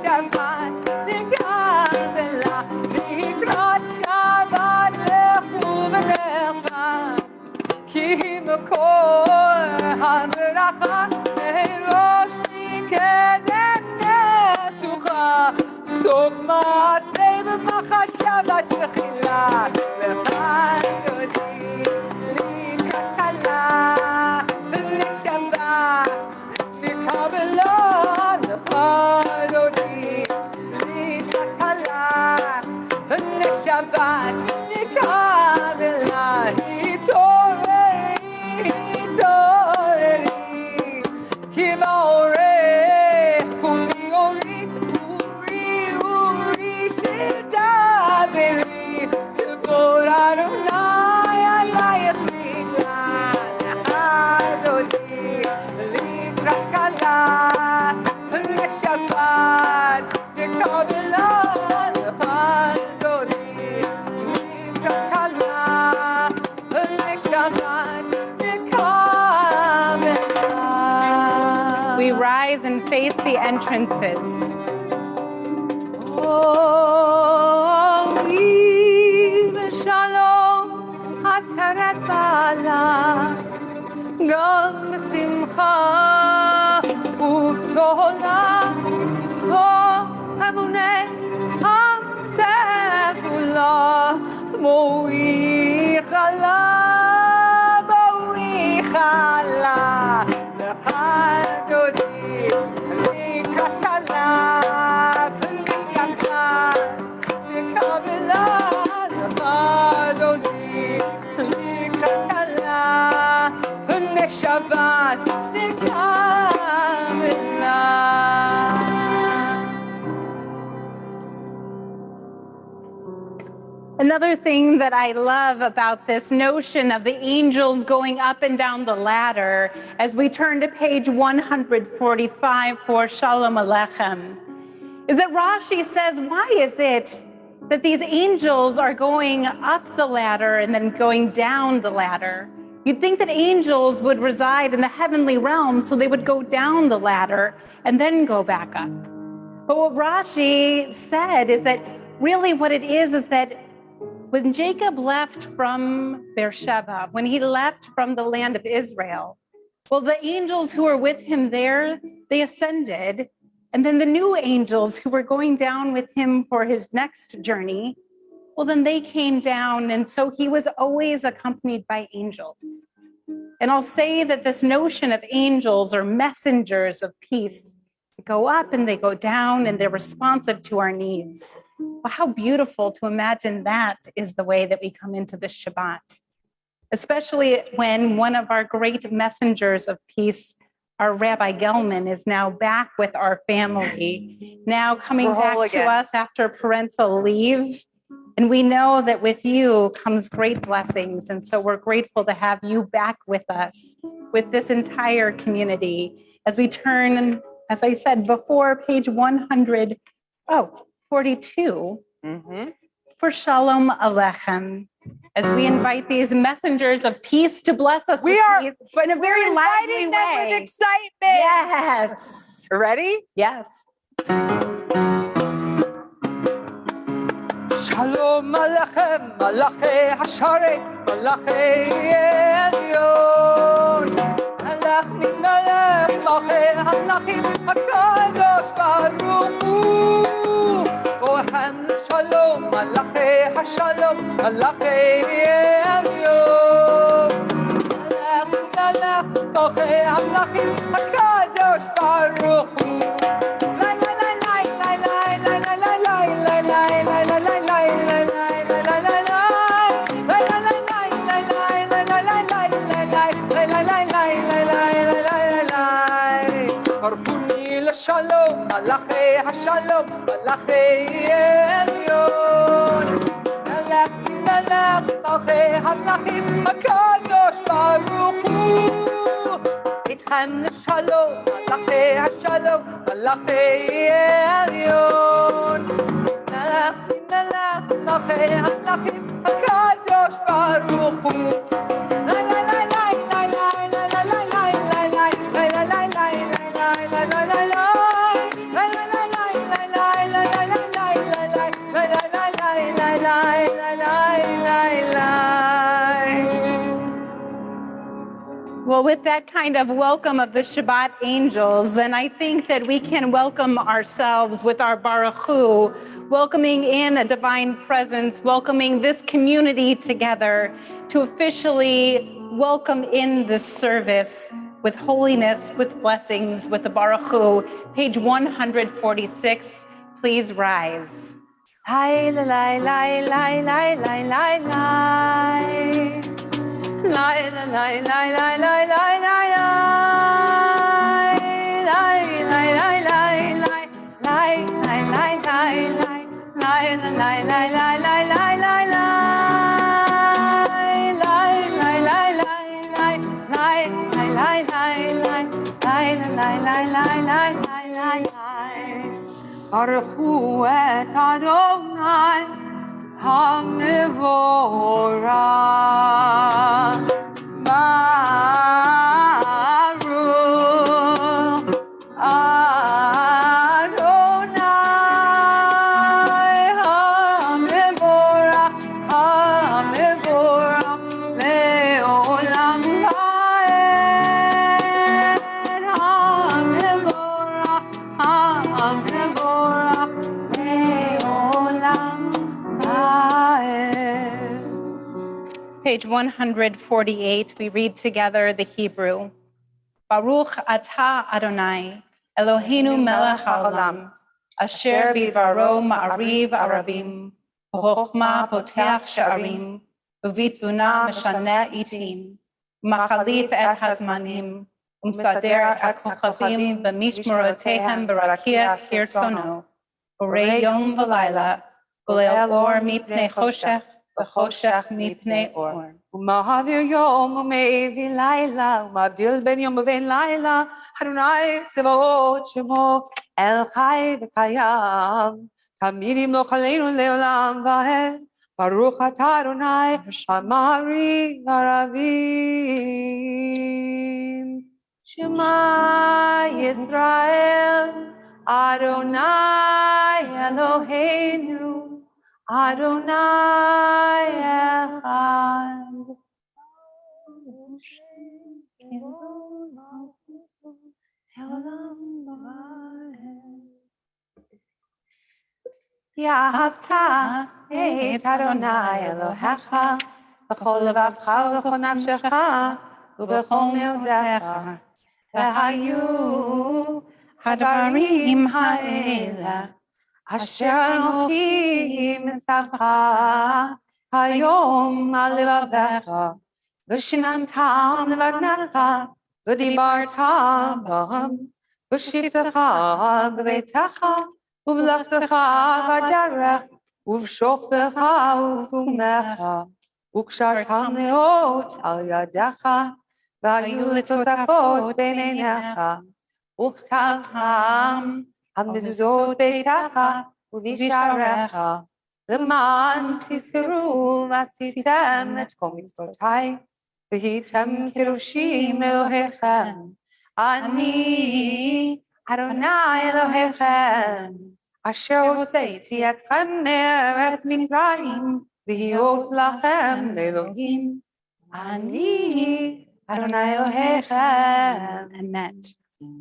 לשבת נקבלה לקראת שבת לכו ונחבק כי מקור המרחה ראש מקדם נצוחה סוף מעשה במחשבה תחילה לכאן דודי לקקלה לשבת נקבלה לכאן דודי לקקלה לשבת נקבלה התעוררי כי בעורך קומי אורי שתדברי כבור אדוני עלייך בגלל אחדותי לקראת כלה לשבת נקבלה לחדותי לקראת כלה לשבת נקבלה. We rise and face the entrances. Shalom, Hatzarat Bala, Gam Simcha, Utzola, Tov Amuneh, Am Segula, Moi Chala, Lechadodi, Likatala, Nishamkat, Nikabela, Lechadodi, Likatala, Neshabat, Nikabela. Another thing that I love about this notion of the angels going up and down the ladder, as we turn to page 145 for Shalom Aleichem, is that Rashi says, why is it that these angels are going up the ladder and then going down the ladder? You'd think that angels would reside in the heavenly realm, so they would go down the ladder and then go back up. But what Rashi said is that really what it is that when Jacob left from Beersheba, when he left from the land of Israel, well, the angels who were with him there, they ascended. And then the new angels who were going down with him for his next journey, well, then they came down. And so he was always accompanied by angels. And I'll say that this notion of angels or messengers of peace go up and they go down and they're responsive to our needs. Well, how beautiful to imagine that is the way that we come into this Shabbat, especially when one of our great messengers of peace, our Rabbi Gelman, is now back with our family, now coming back to us after parental leave. And we know that with you comes great blessings. And so we're grateful to have you back with us, with this entire community, as we turn, as I said before, page 142 for Shalom Aleichem, as we invite these messengers of peace to bless us with peace in a very lively way. Them with excitement. Yes. Ready? Yes. Shalom Aleichem, Malachei Hasharet, Malachei Elyon. Malach Nimalach, Malachei Hamlachim, HaKadosh Baruch Hu. Bohem Shalom, Malachei Hashalom, Malachei Elyon. Malach Nimalach, Malachei Hamlachim, HaKadosh Baruch Hu. Shalom, Malachei Hashalom, Malachei Elyon. Melech Melech, Malachei Hamlachim, HaKadosh Baruch Hu. Itchem Shalom, Malachei Hashalom, Malachei Elyon. Melech Melech, Malachei Hamlachim, HaKadosh Baruch Hu. La Well, with that kind of welcome of the Shabbat angels, then I think that we can welcome ourselves with our Baruch Hu, welcoming in a divine presence, welcoming this community together to officially welcome in this service with holiness, with blessings, with the Baruch Hu. Page 146, please rise. Hi, la, la, la, la, la, la, la, la. La la la la la la la la la Baruch Hu et Adonai HaMevorach Baruch Adonai HaMevorach HaMevorach Le'olam Va'ed HaMevorach HaMevorach Le'olam Va'ed. Page 148, we read together the Hebrew. Baruch atah Adonai, Eloheinu melech haolam, asher bidvaro ma'ariv arabim, v'chochma poteach sha'arim, v'vitvuna meshana itim, u'machalif et hazmanim, u'msader ha'kochavim b'mishmorotehem b'rakiach kirsono, borei yom v'layla, v'leil or mipnei choshech, v'choshech mipnei or. ומעביר יום ומעביר לילה, ומבדיל בין יום ובין לילה, אדוני צבאות שמו, אל חי וקיים, תמיד ימלוך עלינו לעולם ועד, ברוך אתה אדוני, המעריב הרבים. שמע ישראל, אדוני אלוהינו, Adonai Echad. Yahavta et Adonai Elohecha b'chol levavcha v'chol nafshecha u'b'chol meudecha v'hayu hadarim ha'ela Asher Elohim mitzavcha hayom al levavecha v'shinantam levadnecha v'dibarta b'ham v'shivtecha b'beitecha uv'lechtecha b'derech uv'shokbecha uv'fumecha u'kshartam leot al yadecha v'hayu litotafot b'neinecha u'ktaltam המזוזות ביתך ובשעריך, למען תזכרו ועשיתם את כל מצוותיי, והייתם קדושים לאלוהיכם. אני, אדוני אלוהיכם, אשר הוצאתי אתכם מארץ מצרים, להיות לכם לאלוהים. אני, אדוני אלוהיכם. Amen.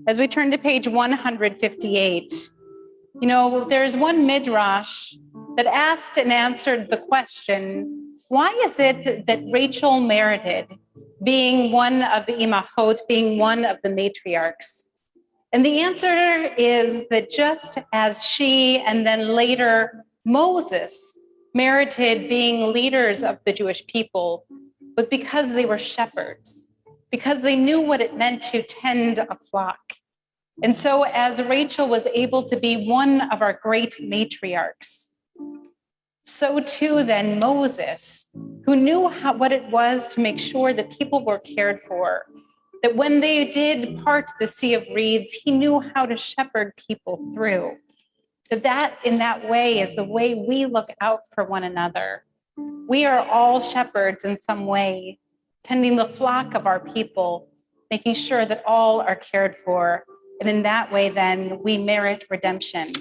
As we turn to page 158, there's one midrash that asked and answered the question, why is it that Rachel merited being one of the imachot, being one of the matriarchs? And the answer is that just as she and then later Moses merited being leaders of the Jewish people was because they were shepherds, because they knew what it meant to tend a flock. And so as Rachel was able to be one of our great matriarchs, so too then Moses, who knew what it was to make sure that people were cared for, that when they did part the Sea of Reeds, he knew how to shepherd people through. That in that way is the way we look out for one another. We are all shepherds in some way, tending the flock of our people, making sure that all are cared for. And in that way, then, we merit redemption.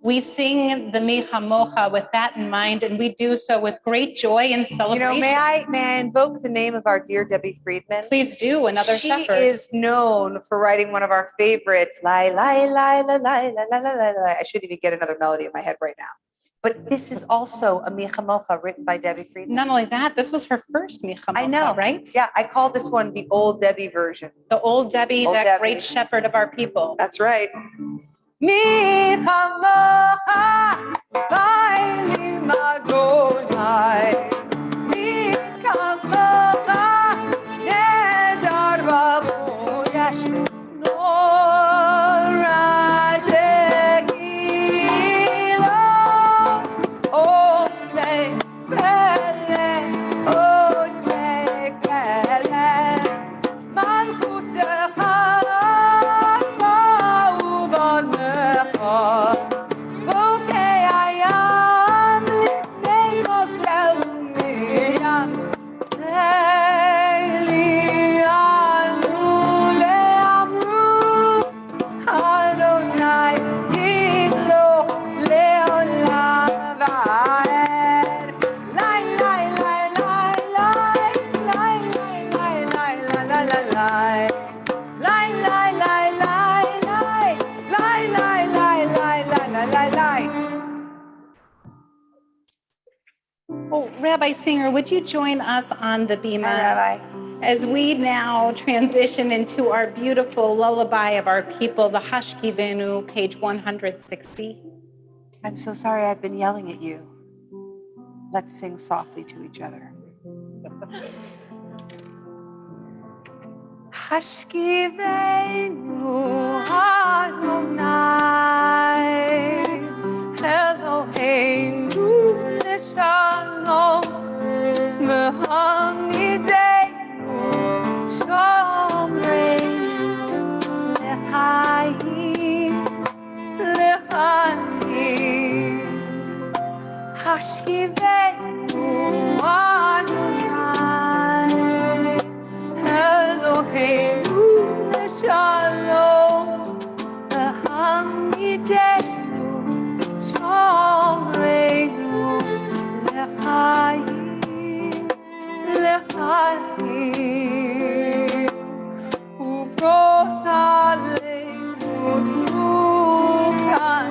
We sing the Mi Chamocha with that in mind, and we do so with great joy and celebration. May I invoke the name of our dear Debbie Friedman? Please do, another she shepherd. Is known for writing one of our favorites, lie, lie, lie, lie, lie, lie, lie, lie, lie. I shouldn't even get another melody in my head right now. But this is also a Mi Chamocha written by Debbie Friedman. Not only that, this was her first Mi Chamocha, I know, right? Yeah, I call this one the Old Debbie version. The Old Debbie, Old that Debbie. great shepherd of our people. That's right. Mi Chamocha, Baili Madonai. Mi Chamocha, Nedar Baboyash, Nora Tegilot, Ose Pele, Ose Pele, Malchutecha, Ma'uvanecha, Bokei Hayam, Lifnei Moshe u'Miriam, Elianu le'amru, Adonai yimloch le'olam va'ed. Lai, lai, lai, lai, lai, lai, lai, lai, lai, lai, lai, lai, lai. Lai, lai, lai, lai, lai, lai, lai, lai, lai, lai, lai, lai, lai. Oh, Rabbi Singer, would you join us on the Bima? Hi, Rabbi. As we now transition into our beautiful lullaby of our people, the Hashkivenu, page 160. I'm so sorry I've been yelling at you. Let's sing softly to each other. Hashkivenu Adonai Eloheinu L'shalom V'hamidenu Shomreinu L'chaim L'chaim Hashkivenu Adonai Eloheinu L'shalom V'hamidenu Shomreinu L'chaim L'chaim Ufros aleinu Sukan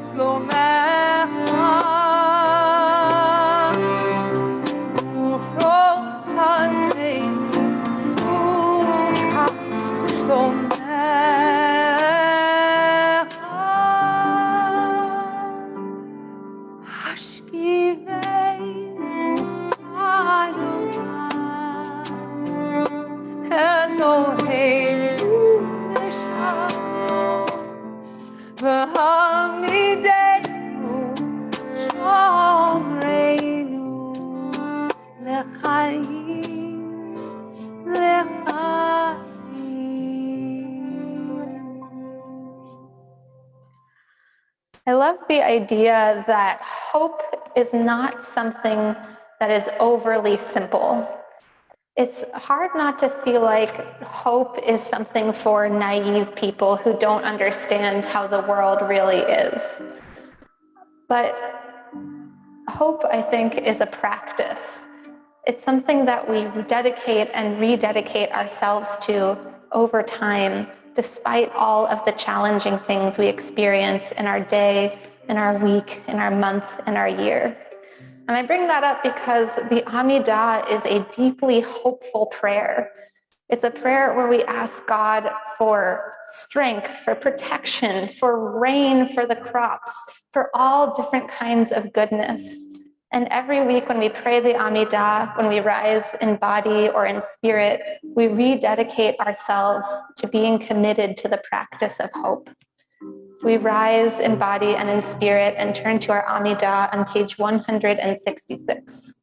Shlomecha Ufros aleinu Sukan Shlomecha Hashkivenu Adonai Eloheinu L'shalom V'hamidenu Shomreinu L'chaim L'chaim. I love the idea that hope is not something that is overly simple. It's hard not to feel like hope is something for naive people who don't understand how the world really is. But hope, I think, is a practice. It's something that we dedicate and rededicate ourselves to over time, despite all of the challenging things we experience in our day, in our week, in our month, in our year. And I bring that up because the Amidah is a deeply hopeful prayer. It's a prayer where we ask God for strength, for protection, for rain for the crops, for all different kinds of goodness. And every week when we pray the Amidah, when we rise in body or in spirit, we rededicate ourselves to being committed to the practice of hope. So we rise in body and in spirit and turn to our Amidah on page 166.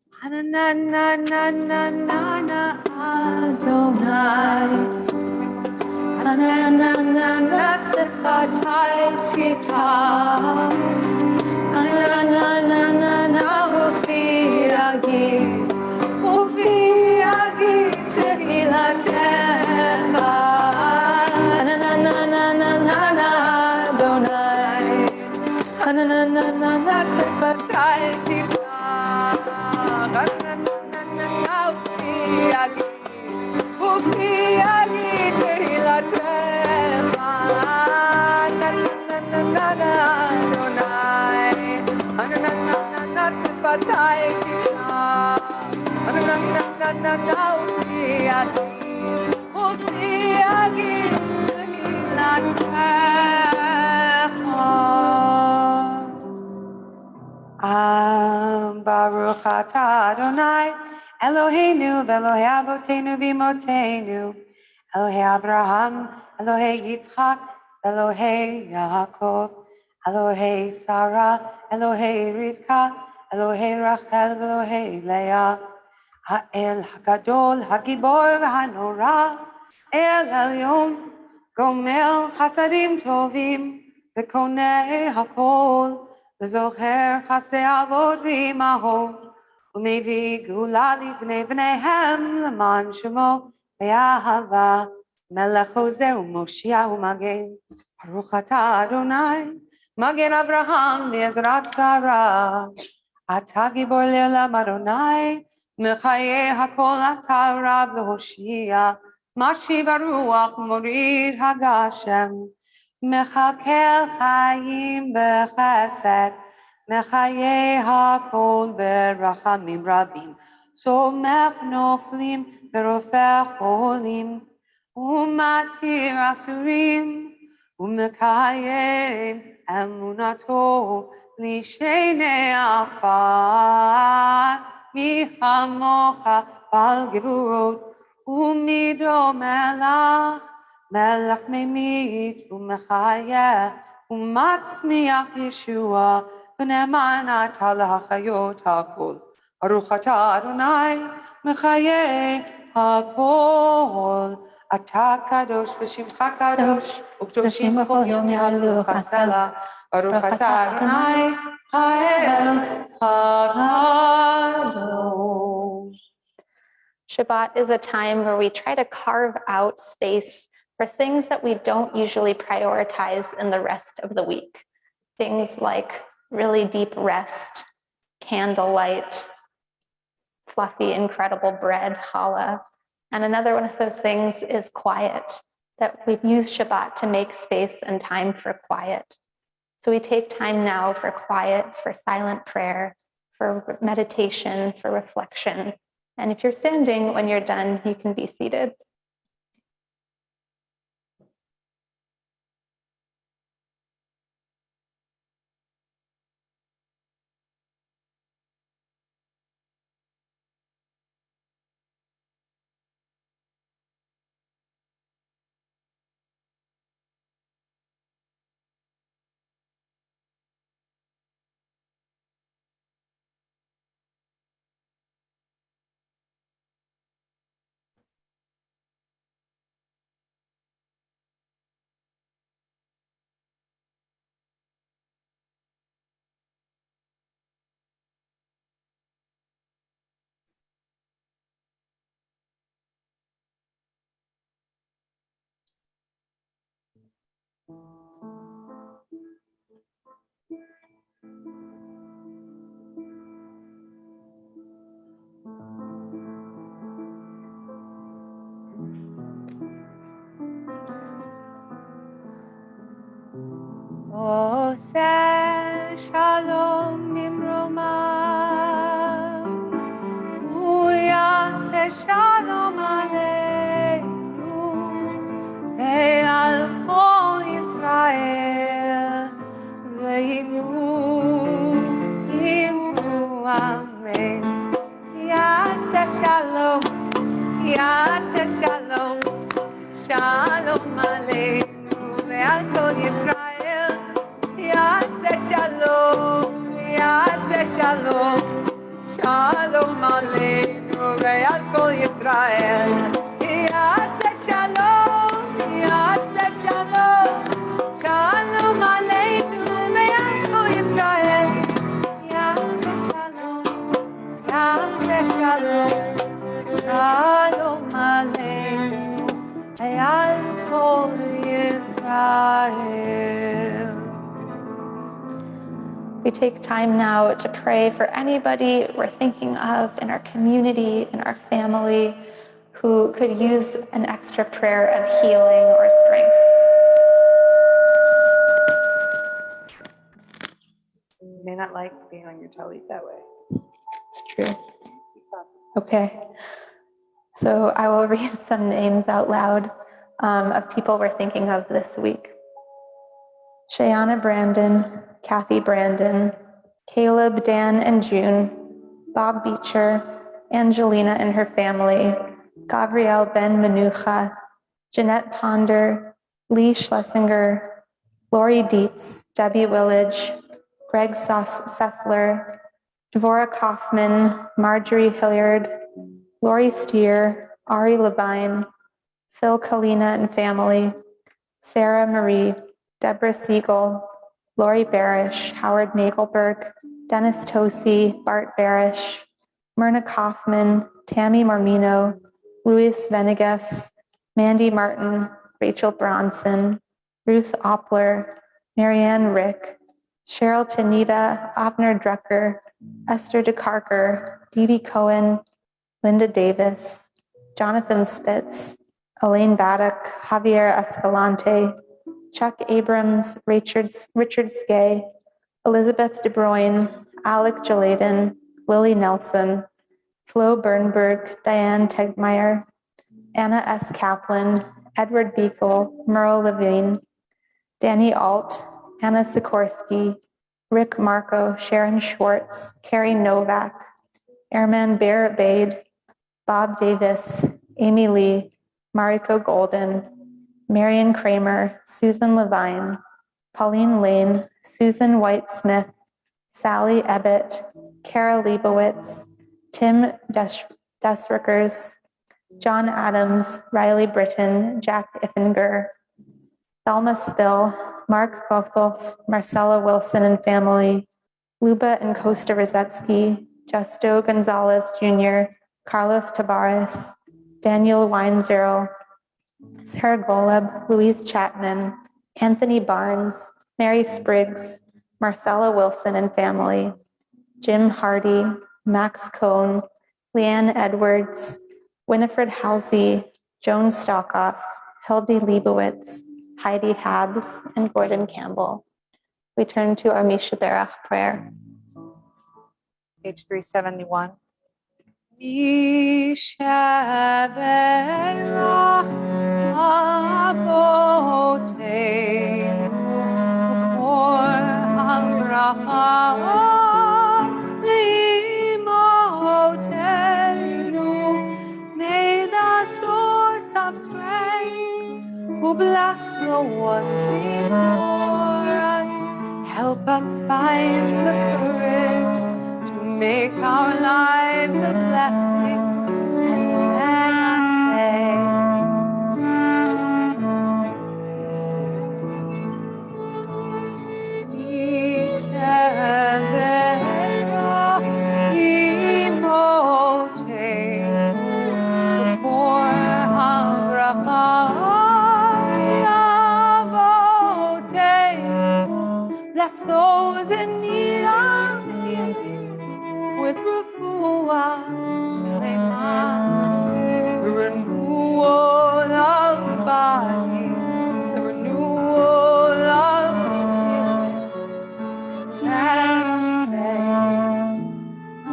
Baruch atah Adonai Eloheinu v'Elohei Avotenu v'Imotenu Elohei Abraham, Elohei Yitzchak, Elohei Yaakov, Elohei Sarah, Elohei Rivka, Elohei Rachel, Elohei Leah, Ha'el HaGadol, HaGibor v'Hanora, El Elyon, Gomel Chasadim Tovim, V'Konei HaKol, V'Zocher Chasdei Avot v'Imahot, U'Mevi Gula Livnei V'neihem L'man Shemo Ve'ahava, Melech Hozeh U'Moshiach U'Magen, Baruch atah Adonai, Magen Avraham V'Ezrat Sarah, Atah Gibor Le'olam Adonai, Mechaye HaKol atah Rab V'Hoshia, Mashiv HaRuach Morid HaGashem, Mechakel Chayim B'Chesed, Mechaye HaKol B'Rachamim Rabim, Somech Noflim V'Rofech Olim, Umatir Asurim, Umekayem Emunato, Lishene Afar, Mihamocha Bal Gevurot, Umido Melach, Melach Memit, Umechaya, Umatzmiach Yeshua, V'neman Atah L'Hachayot HaKol, Baruch atah Adonai, Mechaye HaKol, Atah Kadosh V'Shimcha Kadosh, U'Kdoshim B'chol Yom Yahalu Chasela, Baruch atah Adonai, Ha'el HaKadosh. Shabbat is a time where we try to carve out space for things that we don't usually prioritize in the rest of the week. Things like really deep rest, candlelight, fluffy, incredible bread, challah. And another one of those things is quiet, that we use Shabbat to make space and time for quiet. So we take time now for quiet, for silent prayer, for meditation, for reflection. And if you're standing, when you're done, you can be seated. Oseh Shalom Nimromah, Uyaseh Shalom Aleinu, Ve'al Kol Yisrael, Ve'imru Amen. Yaseh Shalom, Yaseh Shalom, Shalom Aleinu, Ve'al Kol Yisrael. Yaseh Shalom, Yaseh Shalom, Shalom Aleinu ve'al Kol Yisrael. Yaseh Shalom, Yaseh Shalom, Shalom Aleinu ve'al Kol Yisrael. Yaseh Shalom, Yaseh Shalom, Shalom Aleinu ve'al Kol Yisrael. we take time now to pray for anybody we're thinking of in our community, in our family, who could use an extra prayer of healing or strength. You may not like being on your telly that way. It's true. Okay. So I will read some names out loud of people we're thinking of this week. Shayana Brandon, Kathy Brandon, Caleb, Dan, and June, Bob Beecher, Angelina and her family, Gabrielle Ben Menucha, Jeanette Ponder, Lee Schlesinger, Lori Dietz, Debbie Willage, Greg Sessler, Dvora Kaufman, Marjorie Hilliard, Lori Steer, Ari Levine, Phil Kalina and family, Sarah Marie, Deborah Siegel, Lori Barish, Howard Nagelberg, Dennis Tosi, Bart Barish, Myrna Kaufman, Tammy Marmino, Luis Venegas, Mandy Martin, Rachel Bronson, Ruth Oppler, Marianne Rick, Cheryl Tanita, Abner Drucker, Esther DeCarker, Dee Dee Cohen, Linda Davis, Jonathan Spitz, Elaine Baddock, Javier Escalante, Chuck Abrams, Richard Skay, Elizabeth De Bruyne, Alec Jaladen, Lily Nelson, Flo Bernberg, Diane Tegmeyer, Anna S. Kaplan, Edward Beekle, Merle Levine, Danny Alt, Anna Sikorsky, Rick Marco, Sharon Schwartz, Carrie Novak, Airman Bear Abade, Bob Davis, Amy Lee, Mariko Golden, Marion Kramer, Susan Levine, Pauline Lane, Susan White-Smith, Sally Ebbett, Kara Leibowitz, Tim Desrickers, John Adams, Riley Britton, Jack Iffinger, Thelma Spill, Mark Gothoff, Marcella Wilson and family, Luba and Costa Rosetsky, Justo Gonzalez Jr., Carlos Tabares, Daniel Weinzierl, Sarah Golub, Louise Chapman, Anthony Barnes, Mary Spriggs, Marcella Wilson and family, Jim Hardy, Max Cohn, Leanne Edwards, Winifred Halsey, Joan Stockoff, Hildy Leibowitz, Heidi Habs, and Gordon Campbell. We turn to our Misha Berach prayer. Page 371. Misha Berach Avoteinu Ukor HaBracha L'Imotenu. May the source of strength who bless the ones before us help us find the courage to make our lives a blessing, and let us say, Yishavera Imotenu B'kor HaBracha Avotenu. Bless those in need of healing with refuah shlema, the renewal of body, the renewal of spirit. Let us say, Amen. Hi,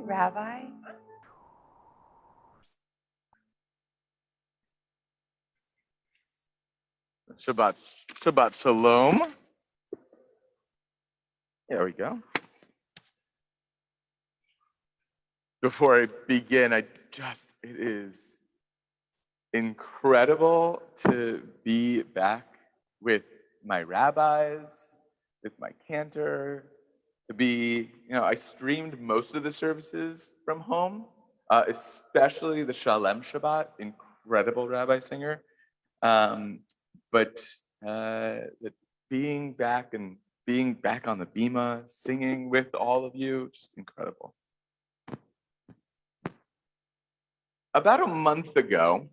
Rabbi. Shabbat Shalom. There we go. Before I begin, it is incredible to be back with my rabbis, with my cantor, to be, I streamed most of the services from home, especially the Shalem Shabbat, incredible rabbi singer. But being back on the bima, singing with all of you, just incredible. About a month ago,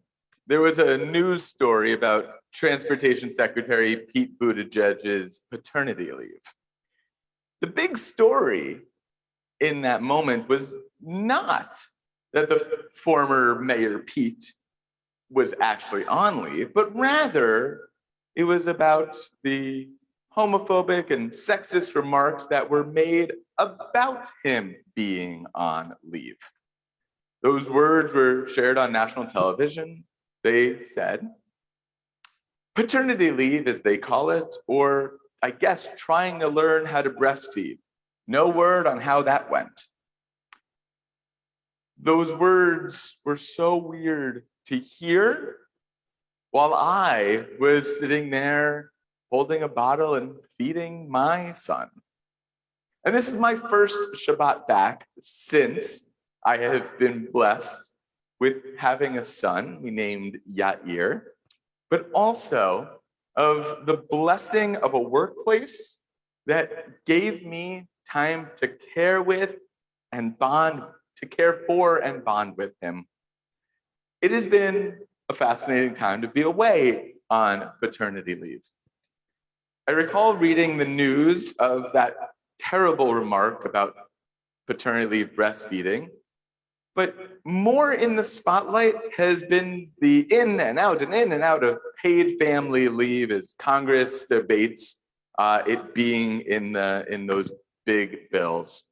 there was a news story about Transportation Secretary Pete Buttigieg's paternity leave. The big story in that moment was not that the former Mayor Pete was actually on leave, but rather it was about the homophobic and sexist remarks that were made about him being on leave. Those words were shared on national television. They said, paternity leave, as they call it, or I guess trying to learn how to breastfeed. No word on how that went. Those words were so weird to hear while I was sitting there holding a bottle and feeding my son. And this is my first Shabbat back since I have been blessed with having a son we named Yair, but also of the blessing of a workplace that gave me time to care with and bond, to care for and bond with him. It has been a fascinating time to be away on paternity leave. I recall reading the news of that terrible remark about paternity leave breastfeeding, but more in the spotlight has been the in and out of paid family leave as Congress debates it being in those big bills.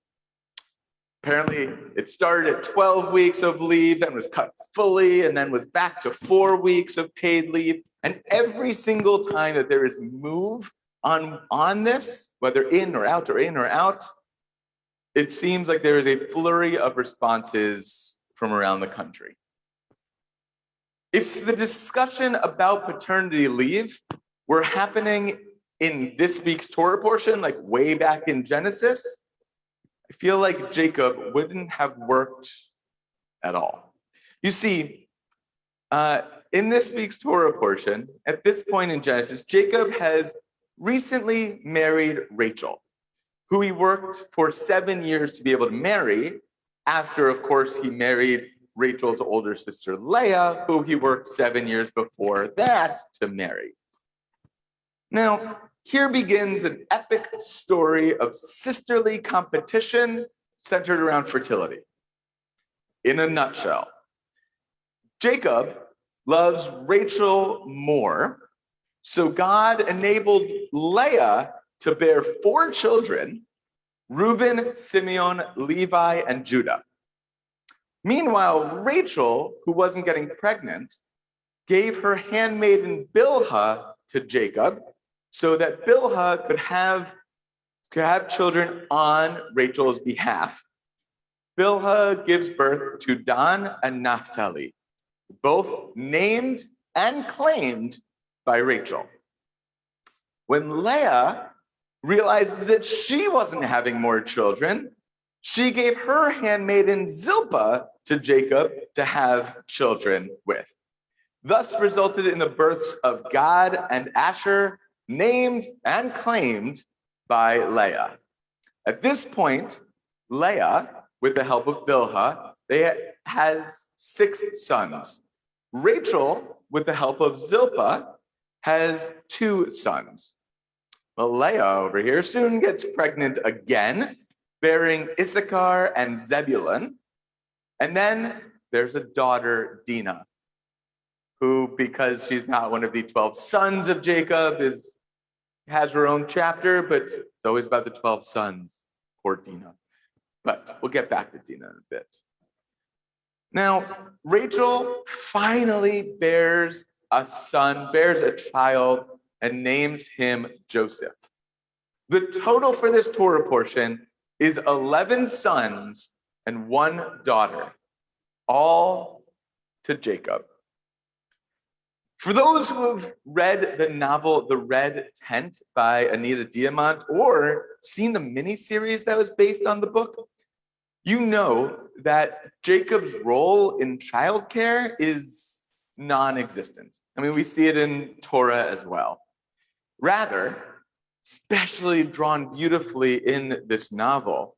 Apparently, it started at 12 weeks of leave, then was cut fully, and then was back to 4 weeks of paid leave. And every single time that there is move on this, whether in or out, it seems like there is a flurry of responses from around the country. If the discussion about paternity leave were happening in this week's Torah portion, like way back in Genesis, I feel like Jacob wouldn't have worked at all. You see, in this week's Torah portion, at this point in Genesis, Jacob has recently married Rachel, who he worked for 7 years to be able to marry, after, of course, he married Rachel's older sister, Leah, who he worked 7 years before that to marry. Now, here begins an epic story of sisterly competition centered around fertility. In a nutshell, Jacob loves Rachel more, so God enabled Leah to bear 4 children, Reuben, Simeon, Levi, and Judah. Meanwhile, Rachel, who wasn't getting pregnant, gave her handmaiden Bilhah to Jacob so that Bilhah could have children on Rachel's behalf. Bilhah gives birth to Dan and Naphtali, both named and claimed by Rachel. When Leah realized that she wasn't having more children, she gave her handmaiden Zilpah to Jacob to have children with. Thus resulted in the births of Gad and Asher, named and claimed by Leah. At this point, Leah, with the help of Bilhah, has 6 sons. Rachel, with the help of Zilpah, has 2 sons. Well, Leah over here soon gets pregnant again, bearing Issachar and Zebulun. And then there's a daughter, Dinah, who, because she's not one of the 12 sons of Jacob, has her own chapter, but it's always about the 12 sons. Poor Dinah. But we'll get back to Dinah in a bit. Now, Rachel finally bears a child, and names him Joseph. The total for this Torah portion is 11 sons and 1 daughter, all to Jacob. For those who have read the novel The Red Tent by Anita Diamant or seen the miniseries that was based on the book, you know that Jacob's role in childcare is non-existent. I mean, we see it in Torah as well. Rather, especially drawn beautifully in this novel,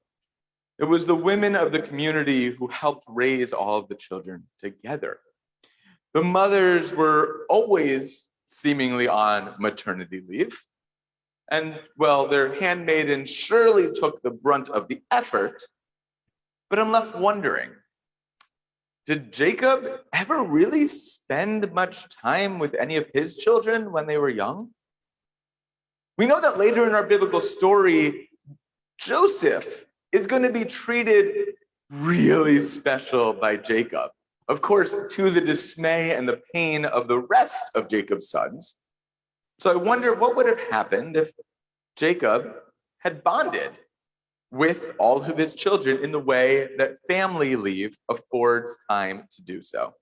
it was the women of the community who helped raise all of the children together. The mothers were always seemingly on maternity leave. And well, their handmaiden surely took the brunt of the effort. But I'm left wondering, did Jacob ever really spend much time with any of his children when they were young? We know that later in our biblical story, Joseph is going to be treated really special by Jacob. Of course, to the dismay and the pain of the rest of Jacob's sons. So I wonder what would have happened if Jacob had bonded with all of his children in the way that family leave affords time to do so.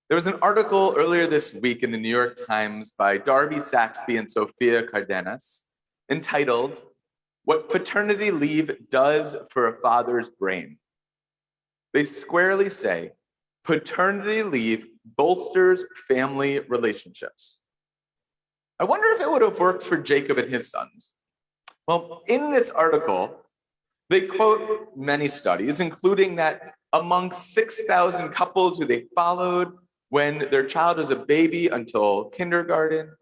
There was an article earlier this week in the New York Times by Darby Saxby and Sophia Cardenas entitled, "What Paternity Leave Does for a Father's Brain." They squarely say, paternity leave bolsters family relationships. I wonder if it would have worked for Jacob and his sons. Well, in this article, they quote many studies, including that among 6,000 couples who they followed when their child was a baby until kindergarten,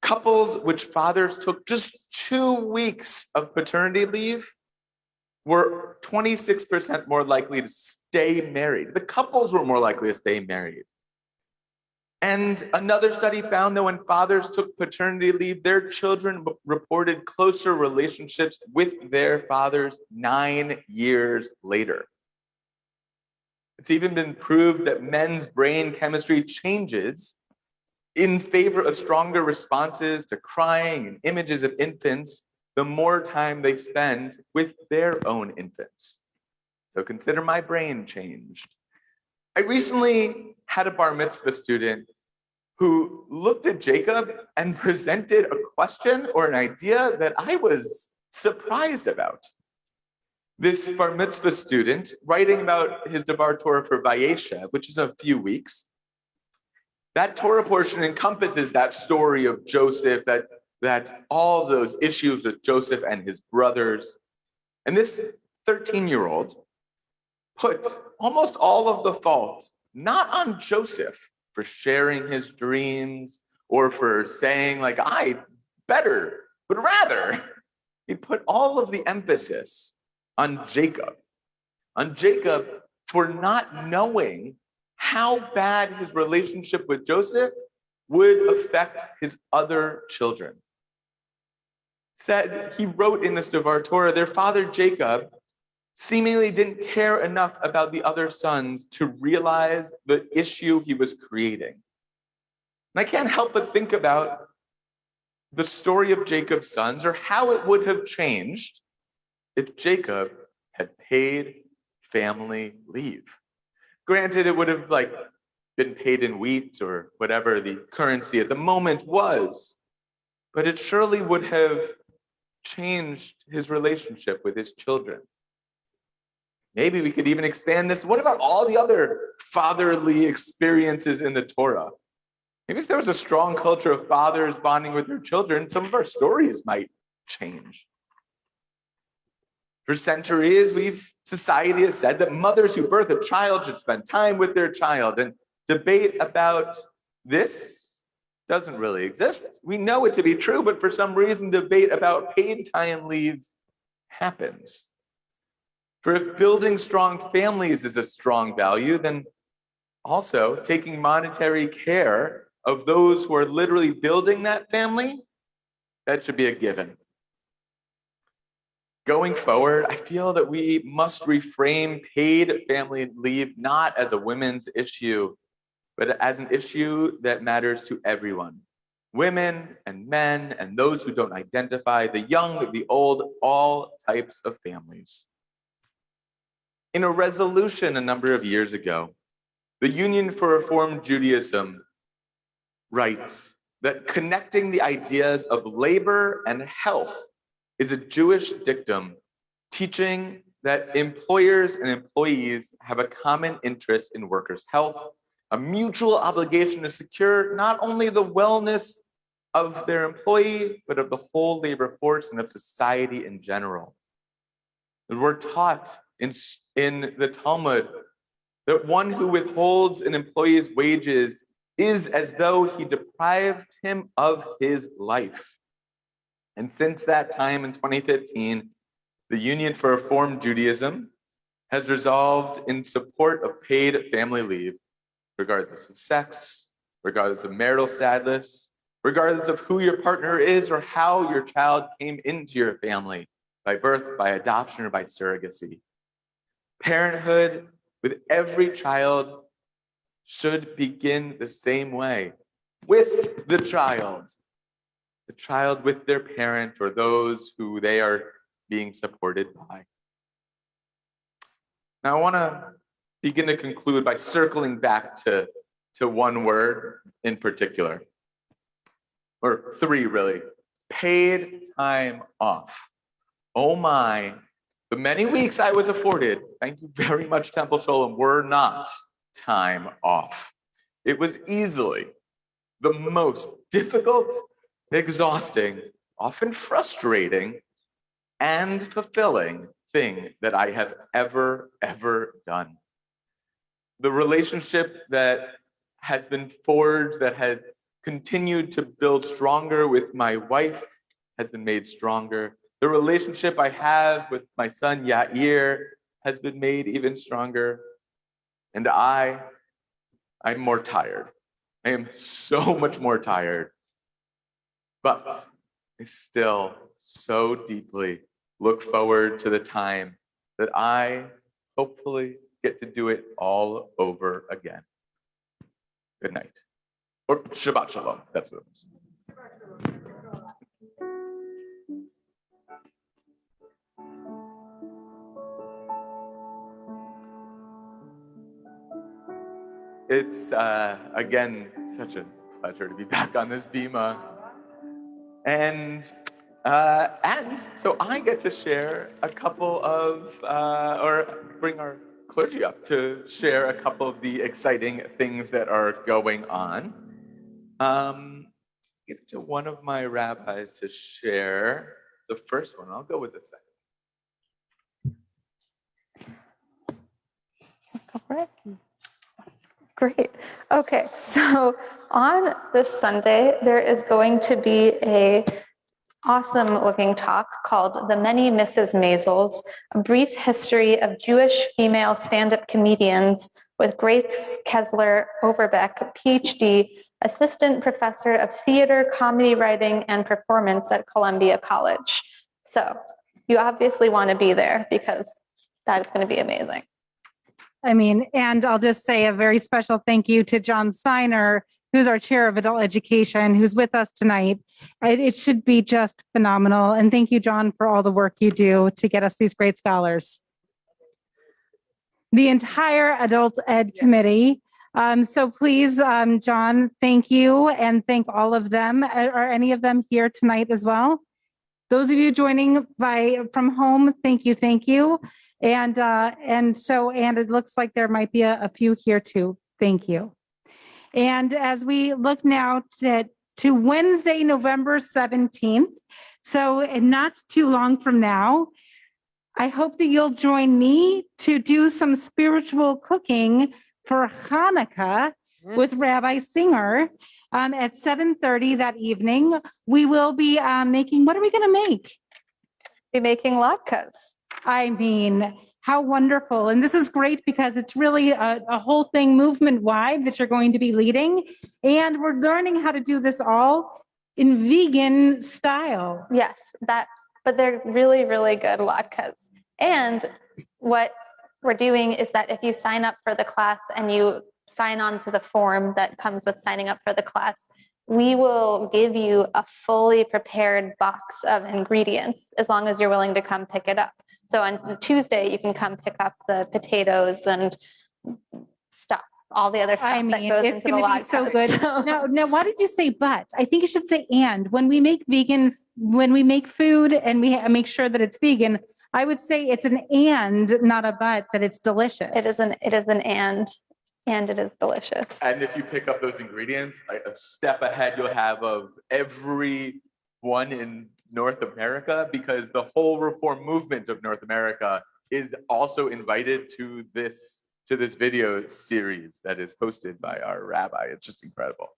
couples which fathers took just 2 weeks of paternity leave were 26% more likely to stay married. The couples were more likely to stay married. And another study found that when fathers took paternity leave, their children reported closer relationships with their fathers 9 years later. It's even been proved that men's brain chemistry changes in favor of stronger responses to crying and images of infants the more time they spend with their own infants. So consider my brain changed. I recently had a bar mitzvah student who looked at Jacob and presented a question or an idea that I was surprised about. This bar mitzvah student, writing about his Devar Torah for Vayeshev, which is a few weeks, that Torah portion encompasses that story of Joseph, that all those issues with Joseph and his brothers. And this 13-year-old put almost all of the fault not on Joseph for sharing his dreams or for saying like, I better, but rather he put all of the emphasis on Jacob for not knowing how bad his relationship with Joseph would affect his other children. He wrote in this Devar Torah, their father Jacob seemingly didn't care enough about the other sons to realize the issue he was creating. And I can't help but think about the story of Jacob's sons or how it would have changed if Jacob had paid family leave. Granted, it would have been paid in wheat or whatever the currency at the moment was, but it surely would have changed his relationship with his children. Maybe we could even expand this. What about all the other fatherly experiences in the Torah? Maybe if there was a strong culture of fathers bonding with their children, some of our stories might change. For centuries, society has said that mothers who birth a child should spend time with their child, and debate about this doesn't really exist. We know it to be true, but for some reason, debate about paid time leave happens. For if building strong families is a strong value, then also taking monetary care of those who are literally building that family, that should be a given. Going forward, I feel that we must reframe paid family leave not as a women's issue, but as an issue that matters to everyone. Women and men and those who don't identify, the young, the old, all types of families. In a resolution a number of years ago, the Union for Reform Judaism writes that connecting the ideas of labor and health is a Jewish dictum teaching that employers and employees have a common interest in workers' health, a mutual obligation to secure not only the wellness of their employee, but of the whole labor force and of society in general. And we're taught in the Talmud that one who withholds an employee's wages is as though he deprived him of his life. And since that time in 2015, the Union for Reform Judaism has resolved in support of paid family leave, regardless of sex, regardless of marital status, regardless of who your partner is or how your child came into your family, by birth, by adoption, or by surrogacy. Parenthood with every child should begin the same way, with the child with their parent or those who they are being supported by. Now, I want to begin to conclude by circling back to one word in particular, or three really: paid time off. Oh my, the many weeks I was afforded, thank you very much, Temple Sholom, were not time off. It was easily the most difficult, exhausting, often frustrating, and fulfilling thing that I have ever done. The relationship that has been forged, that has continued to build stronger with my wife, has been made stronger. The relationship I have with my son Yair has been made even stronger. And I'm more tired. I am so much more tired. But I still so deeply look forward to the time that I hopefully get to do it all over again. Good night. Or Shabbat Shalom, that's what it was. It's, again, such a pleasure to be back on this bima. And so I get to share a couple of, or bring our clergy up to share a couple of the exciting things that are going on. Give to one of my rabbis to share the first one. I'll go with the second. All right. Great. Okay, so on this Sunday, there is going to be a awesome looking talk called The Many Mrs. Maisels, A Brief History of Jewish Female Stand-Up Comedians with Grace Kessler Overbeck, PhD, Assistant Professor of Theater, Comedy Writing, and Performance at Columbia College. So you obviously want to be there because that is going to be amazing. I mean, and I'll just say a very special thank you to John Seiner, who's our chair of adult education, who's with us tonight. It should be just phenomenal. And thank you, John, for all the work you do to get us these great scholars. The entire adult ed committee. So please, John, thank you, and thank all of them. Are any of them here tonight as well? Those of you joining from home, thank you, thank you. And it looks like there might be a few here too. Thank you. And as we look now to Wednesday, November 17th, so not too long from now, I hope that you'll join me to do some spiritual cooking for Hanukkah with Rabbi Singer at 7:30 that evening. We will be making, what are we going to make? Be making latkes. I mean, how wonderful. And this is great because it's really a whole thing movement-wide that you're going to be leading. And we're learning how to do this all in vegan style. Yes, but they're really, really good latkes. And what we're doing is that if you sign up for the class and you sign on to the form that comes with signing up for the class, we will give you a fully prepared box of ingredients as long as you're willing to come pick it up. So on Tuesday, you can come pick up the potatoes and stuff, all the other stuff that goes into the latkes. It's going to be so good. Now, why did you say but? I think you should say and. When we make food and we make sure that it's vegan, I would say it's an and, not a but, that it's delicious. It is an and it is delicious. And if you pick up those ingredients, a step ahead you'll have of everyone in North America, because the whole reform movement of North America is also invited to this to this video series that is hosted by our rabbi. It's just incredible.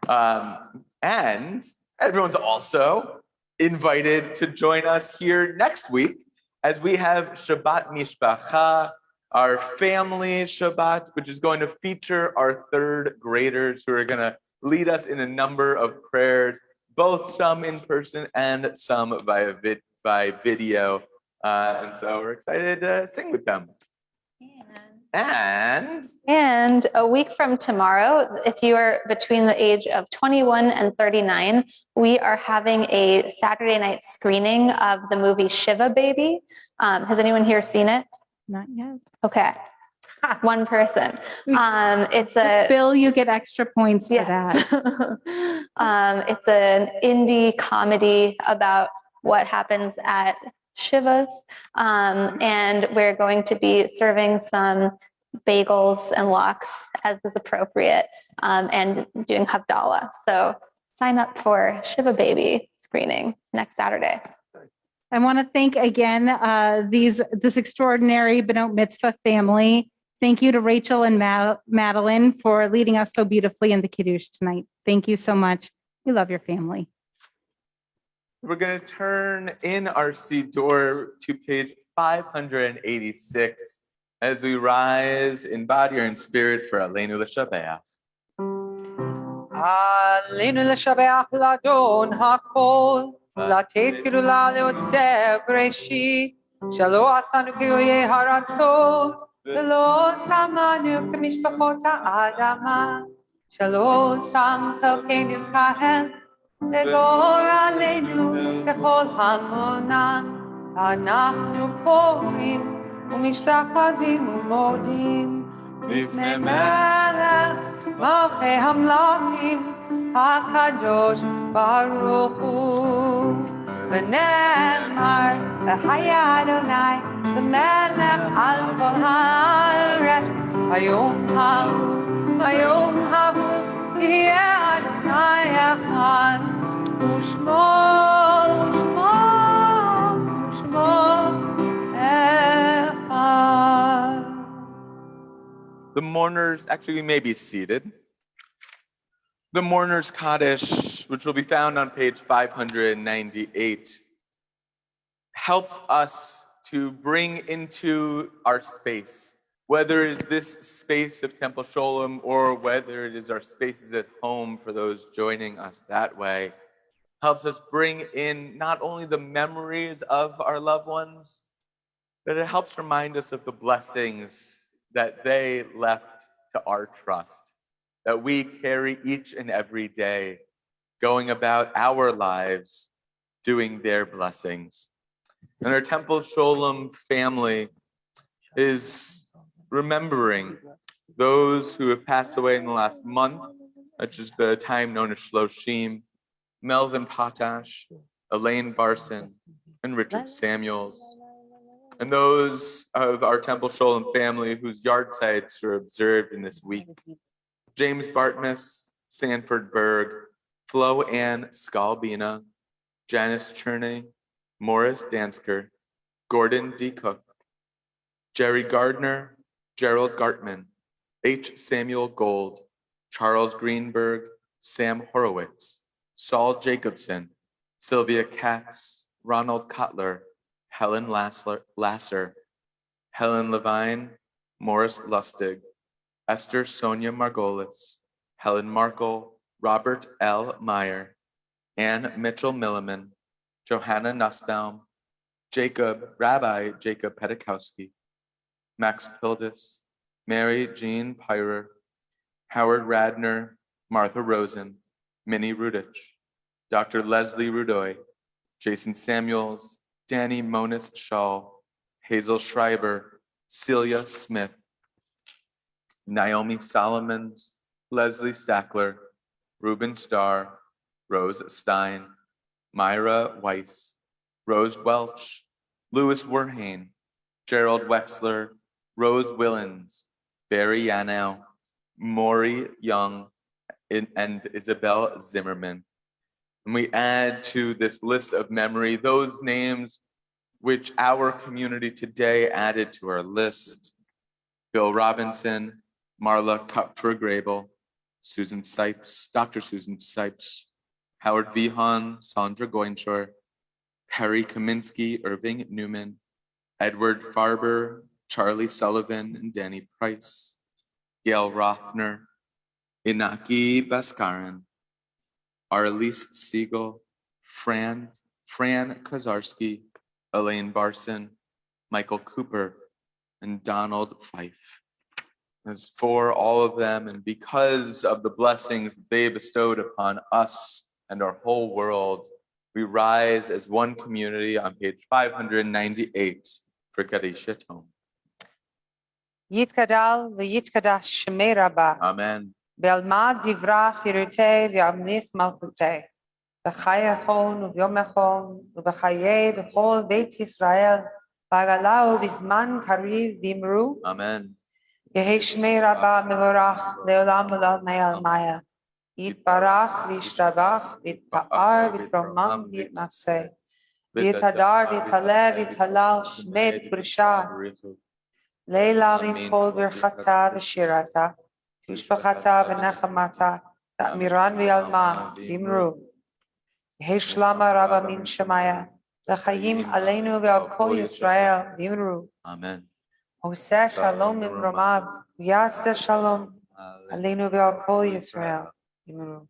And everyone's also invited to join us here next week as we have Shabbat Mishpacha, our family Shabbat, which is going to feature our third graders who are going to lead us in a number of prayers, both some in person and some by video. And so we're excited to sing with them. And a week from tomorrow, if you are between the age of 21 and 39, we are having a Saturday night screening of the movie Shiva Baby. Has anyone here seen it? Not yet. Okay. One person. It's a Bill, you get extra points for that. It's an indie comedy about what happens at Shiva's. And we're going to be serving some bagels and lox as is appropriate, and doing Havdalah. So sign up for Shiva Baby screening next Saturday. I want to thank again this extraordinary B'nai Mitzvah family. Thank you to Rachel and Madeline for leading us so beautifully in the Kiddush tonight. Thank you so much. We love your family. We're going to turn in our Siddur to page 586 as we rise in body or in spirit for Aleinu L'Shabeach. Aleinu L'Shabeach L'Adon HaKol, L'Tet Gedula L'Otzeh Breshit, Shelo Atzanu K'goyei Haratzot, V'lo Samanu K'mishpachot Ha'adama, Shelo Sam Chelkeinu Kahem, V'gor Aleinu K'chol Hamona, Anachnu Porim, ומשתחווים ומודים לפני מלך מלכי המלכים הקדוש ברוך הוא ונאמר והיה אדוני למלך על כל הארץ היום ההוא יהיה אדוני אחד ושמו The mourners, actually, we may be seated. The mourners' Kaddish, which will be found on page 598, helps us to bring into our space, whether it is this space of Temple Sholom or whether it is our spaces at home for those joining us that way, helps us bring in not only the memories of our loved ones, but it helps remind us of the blessings that they left to our trust, that we carry each and every day, going about our lives, doing their blessings. And our Temple Sholom family is remembering those who have passed away in the last month, which is the time known as Shloshim, Melvin Potash, Elaine Barson, and Richard Samuels. And those of our Temple Sholom family whose yard sites are observed in this week: James Bartmus, Sanford Berg, Flo Ann Skalbina, Janice Cherney, Morris Dansker, Gordon D. Cook, Jerry Gardner, Gerald Gartman, H. Samuel Gold, Charles Greenberg, Sam Horowitz, Saul Jacobson, Sylvia Katz, Ronald Cutler, Helen Lasser, Helen Levine, Morris Lustig, Esther Sonia Margolis, Helen Markle, Robert L. Meyer, Ann Mitchell Milliman, Johanna Nussbaum, Rabbi Jacob Pedikowski, Max Pildis, Mary Jean Pyrer, Howard Radner, Martha Rosen, Minnie Rudich, Dr. Leslie Rudoy, Jason Samuels, Danny Monis Shaw, Hazel Schreiber, Celia Smith, Naomi Solomons, Leslie Stackler, Ruben Starr, Rose Stein, Myra Weiss, Rose Welch, Louis Werhane, Gerald Wexler, Rose Willens, Barry Yanow, Maury Young, and Isabel Zimmerman. And we add to this list of memory those names which our community today added to our list: Bill Robinson, Marla Kupfer-Grable, Susan Sipes, Dr. Susan Sipes, Howard Vihan, Sandra Goinshore, Perry Kaminsky, Irving Newman, Edward Farber, Charlie Sullivan, and Danny Price, Gail Rothner, Inaki Baskarin, Arlise Siegel, Fran Kozarski, Elaine Barson, Michael Cooper, and Donald Fife. As for all of them, and because of the blessings they bestowed upon us and our whole world, we rise as one community on page 598 for Kaddish Yatom. Yitkadal v'yitkadash shemei Rabbah. Amen. Be'alma divrach yirutei v'yamlich malchutei. B'chayachon u'vyomechon u'b'chayei b'chol Beit Yisrael. B'agalau b'zman kariv v'imru. Amen. Yehi shmei Rabbah mevorach le'olam v'l'almei almaya. Yitbarach v'yishtabach v'yitpa'ar v'yitromam v'yitnaseh. V'yitadar v'yitaleh v'yitalal shmei v'kursha. Leila v'kol birchata v'shirata. Tushbachata v'nechamata. Ta'miran v'yalma v'imru. Yehi shlama Rabbah min shemaya. L'chayim aleinu v'al kol Yisrael v'imru. Amen. Oseh shalom imromav, v'yaser shalom aleinu v'al kol Yisrael. V'imru.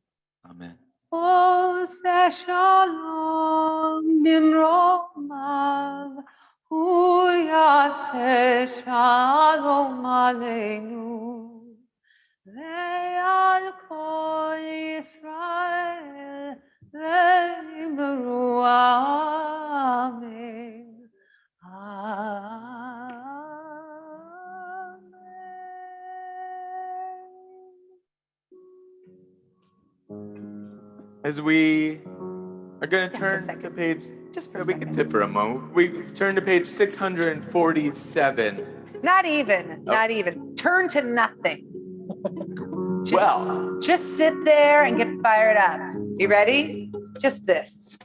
Amen. Oseh shalom imromav, v'yaser shalom aleinu v'al kol Yisrael. V'imru. Amen. As we are going to Just a turn second. to page, Just for a we can second. sit for a moment. We turn to page 647. Not even. Turn to nothing. Just sit there and get fired up. You ready? Just this.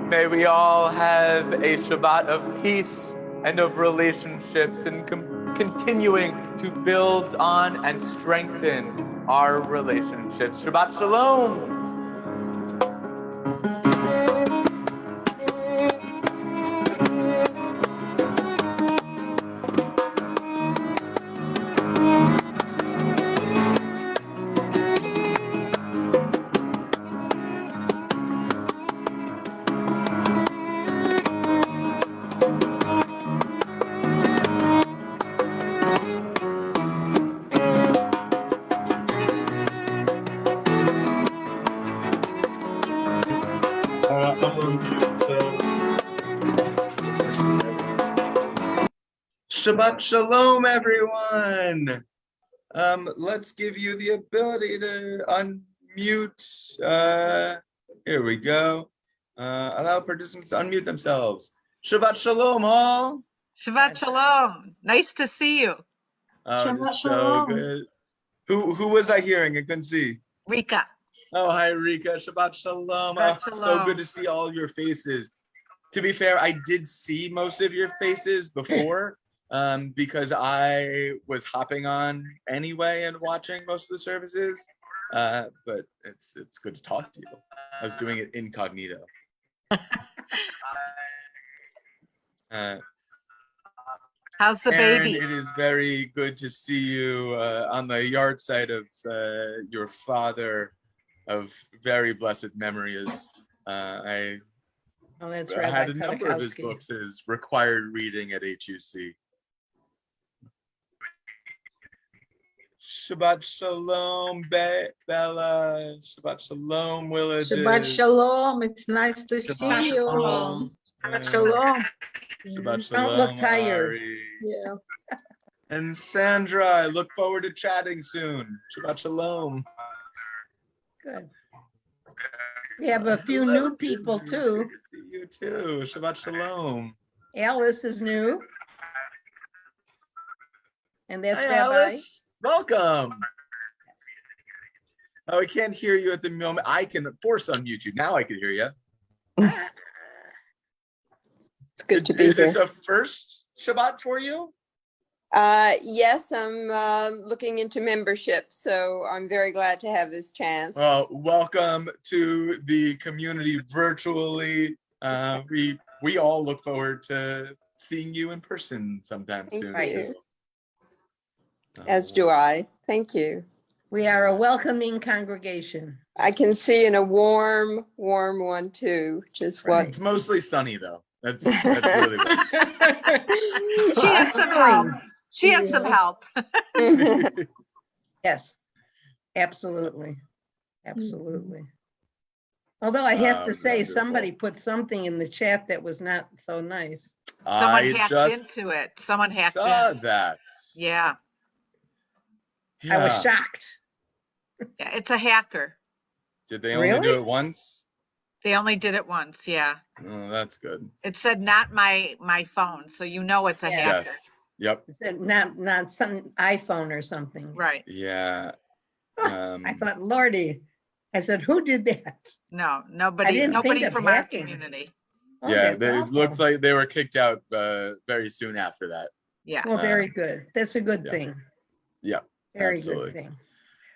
May we all have a Shabbat of peace and of relationships and continuing to build on and strengthen our relationships. Shabbat Shalom. Shabbat Shalom, everyone. Let's give you the ability to unmute. Here we go. Allow participants to unmute themselves. Shabbat Shalom, all. Shabbat Shalom. Nice to see you. Oh, it is so good. Who was I hearing? I couldn't see. Rika. Oh, hi, Rika. Shabbat Shalom. Shabbat So Shalom. good to see all your faces. To be fair, I did see most of your faces before. Because I was hopping on anyway and watching most of the services, but it's good to talk to you. I was doing it incognito. How's the Aaron, baby? it is very good to see you on the yard side of your father of very blessed memories. I had a number of his books as required reading at HUC. Shabbat Shalom, Bella. Shabbat Shalom, Willard. Shabbat Shalom. It's nice to see you. Shalom. Shalom. Shabbat Don't shalom, look tired. Ari. Yeah. And Sandra, I look forward to chatting soon. Shabbat shalom. Good. We have a few Hello, new people Jimmy. too. Good to see you too. Shabbat shalom. Alice is new. And that's Hi, Rabbi. Alice. Welcome. Oh, I can't hear you at the moment. I can force unmute you. Now I can hear you. It's good to be Is this here. a first Shabbat for you? Yes, I'm looking into membership, so I'm very glad to have this chance. Well, welcome to the community virtually. We all look forward to seeing you in person sometime Thank soon you. too. As do I. Thank you. We are a welcoming congregation. I can see in a warm one too, which is what. It's mostly sunny though. That's really what. She has some help. She has some help. Yes, absolutely. Absolutely. Although I have to say, Wonderful. somebody put something in the chat that was not so nice. Someone I hacked just into it. Someone hacked saw in. that. Yeah. I was Yeah. shocked. Yeah, it's a hacker. Did they only do Really? it once? They only did it once. Yeah. Oh, that's good. It said not my phone, so you know it's a Yeah. hacker. Yes. Yep. It said not some iPhone or something. Right. Yeah. I thought, Lordy. I said, who did that? No, I nobody didn't think nobody of from our hacking. community. Oh, Yeah, that's it awful. looks like they were kicked out very soon after that. Yeah. Well, very good. That's a good yeah. thing. Yeah, Very absolutely. good thing.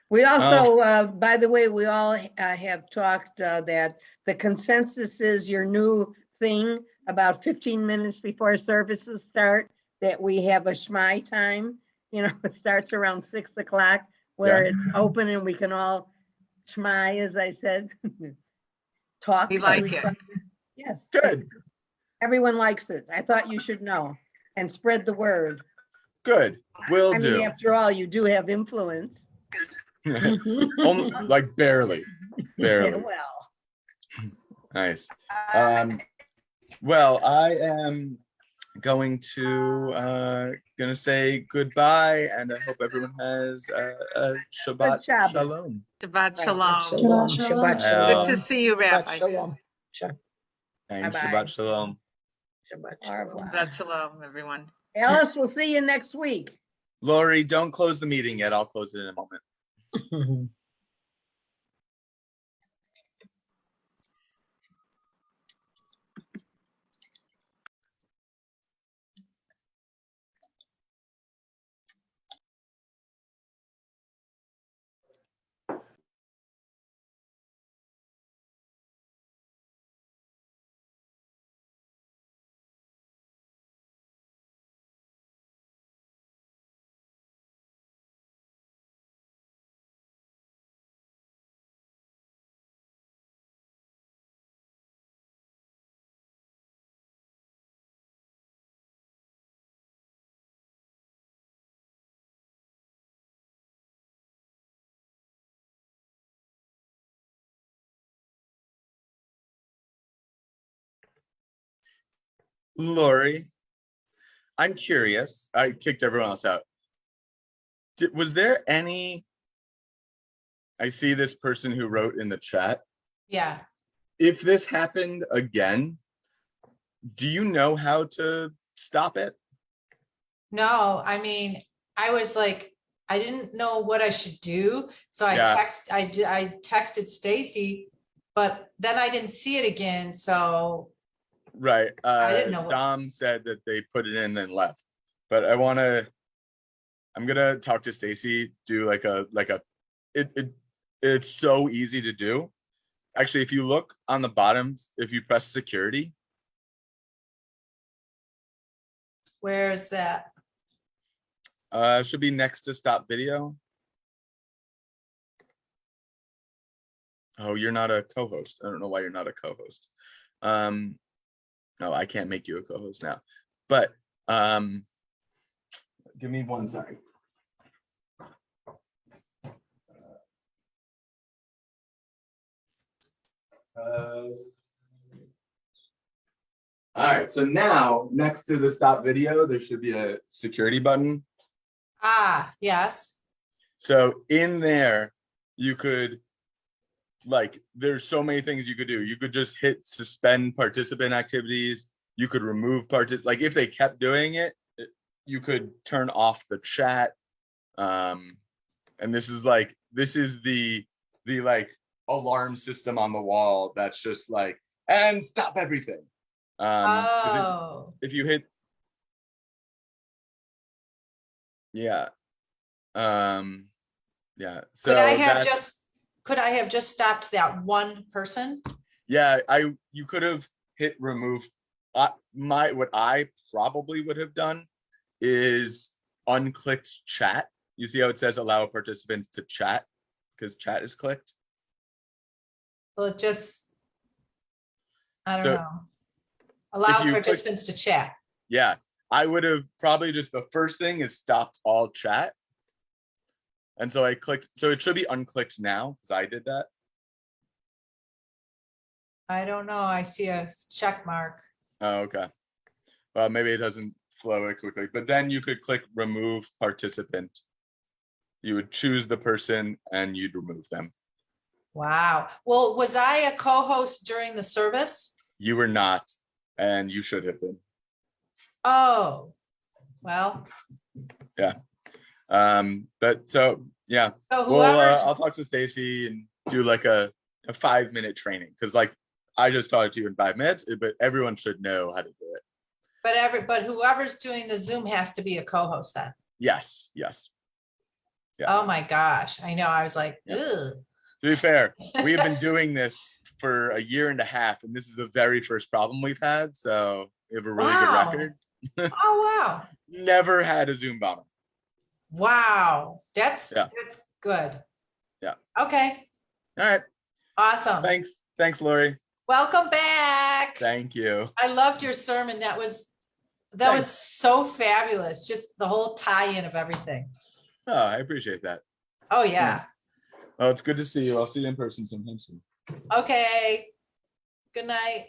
We also, by the way, we all have talked that the consensus is your new thing about 15 minutes before services start, that we have a shmai time. You know, it starts around 6 o'clock where Yeah. it's open and we can all shmai, as I said, talk. We to like each it. other. Yes. Good. Everyone likes it. I thought you should know and spread the word. Good. Will I mean, do. after all, you do have influence. Only, like barely. Barely. Well, Nice. Well, I am going to say goodbye, and I hope everyone has a Shabbat Shabbos. Shalom. Shabbat shalom. Shalom. Shabbat shalom. Good to see you, Rabbi. Shalom. Thanks. Bye-bye. Shabbat Shalom. Au revoir. Shabbat shalom, everyone. Alice, we'll see you next week. Lori, don't close the meeting yet. I'll close it in a moment. Lori, I'm curious. I kicked everyone else out. Was there any? I see this person who wrote in the chat. Yeah. If this happened again, do you know how to stop it? No, I mean, I was like, I didn't know what I should do. So I texted Stacy, but then I didn't see it again. So Right. I didn't know what- Dom said that they put it in and then left. But I'm gonna talk to Stacy, do it's so easy to do. Actually, if you look on the bottom, if you press security, where is that? it should be next to stop video. Oh, you're not a co-host. I don't know why you're not a co-host. No, I can't make you a co-host now. But give me 1 second. All right, so now next to the stop video, there should be a security button. Ah, yes. So in there, you could, like, there's so many things you could do. You could just hit suspend participant activities. You could remove like if they kept doing it, you could turn off the chat. And this is the like alarm system on the wall that's just like, and stop everything. Oh, If you hit, yeah. Yeah, so could I have just stopped that one person? yeah, you could have hit remove. What I probably would have done is unclicked chat. You see how it says allow participants to chat because chat is clicked. Well, it just, I don't So know. Allow you participants to chat. Yeah, I would have probably just the first thing is stopped all chat. And so I clicked, so it should be unclicked now because I did that. I don't know. I see a check mark. Oh, okay. Well, maybe it doesn't flow it quickly, but then you could click remove participant. You would choose the person and you'd remove them. Wow. Well, was I a co-host during the service? You were not, and you should have been. Oh, well. Yeah. But so, yeah. So well, I'll talk to Stacy and do like a 5-minute training because like I just taught it to you in 5 minutes, but everyone should know how to do it. But whoever's doing the Zoom has to be a co-host then. Yes. Yes. Yeah. Oh my gosh. I know. I was like, Yeah. ugh. To be fair, we have been doing this for 1.5 years, and this is the very first problem we've had. So we have a really good record. Oh, wow. Never had a Zoom bomber. Wow. That's good. Yeah. Okay. All right. Awesome. Thanks, Lori. Welcome back. Thank you. I loved your sermon. That was so fabulous. Just the whole tie-in of everything. Oh, I appreciate that. Oh yeah. Nice. Well, it's good to see you. I'll see you in person sometime soon. Okay. Good night.